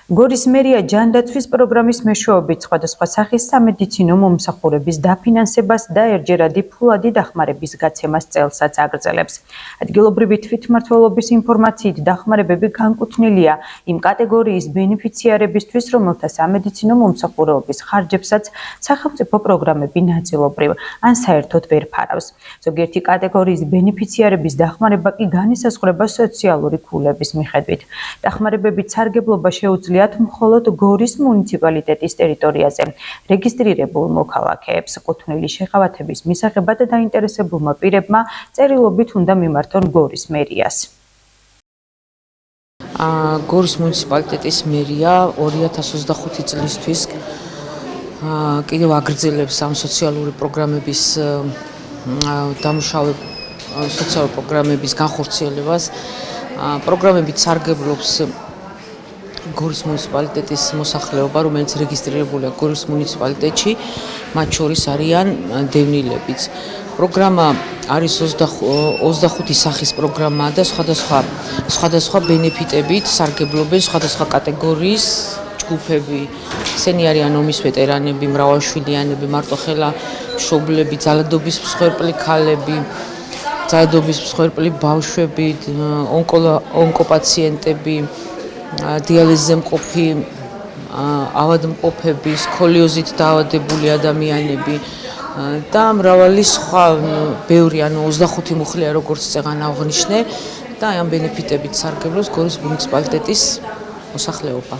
გორის მერია ჯანდაცვის პროგრამის მეშვეობით სხვადასხვა სახის სამედიცინო მომსახურების დაფინანსებას და ერთჯერადი ფულადი დახმარების გაცემას წელსაც აგრძელებს. ადგილობრივი თვითმმართველობის ინფორმაციით დახმარებები განკუთვნილია იმ კატეგორიის ბენეფიციარებისთვის, რომელთა სამედიცინო მომსახურების ხარჯებსაც სახელმწიფო პროგრამები ნაწილობრივ ან საერთოდ ვერ ფარავს. ზოგიერთი კატეგორიის ბენეფიციარების დახმარება კი განისაზღვრება სოციალური ქულების მიხედვით. დახმარებებით სარგებლობა შეუძლია მხოლოდ გორის მუნიციპალიტეტის ტერიტორიაზე რეგისტრირებულ მოქალაქეებს. კუთვნილი შეღავათების მისაღებად დაინტერესებულმა პირებმა წერილობით უნდა მიმართონ გორის მერიას. გორის მუნიციპალიტეტის მერია 2025 წლისთვის კიდევ აგრძელებს ამ სოციალური პროგრამების სოციალური პროგრამების განხორციელებას. პროგრამებით სარგებლობს გორის მუნიციპალიტეტის მოსახლეობა, რომელიც რეგისტრირებულია გორის მუნიციპალიტეტში, მათ შორის არიან დევნილებიც. პროგრამა არის 25 სახის პროგრამაა და სხვადასხვა ბენეფიტებით სარგებლობენ სხვადასხვა კატეგორიის ჯგუფები. ისინი არიან ომის ვეტერანები, მრავალშვილიანები, მარტოხელა მშობლები, ძალადობის მსხვერპლი ქალები, ძალადობის მსხვერპლი ბავშვები, ონკოპაციენტები, დიალიზზე მყოფი ავადმყოფები, სკოლიოზით დაავადებული ადამიანები და მრავალი სხვა ბევრი, 25 მუხლია, როგორც წეგან აღნიშნე და ამ ბენეფიტებით სარგებლობს გორის მუნიციპალიტეტის მოსახლეობა.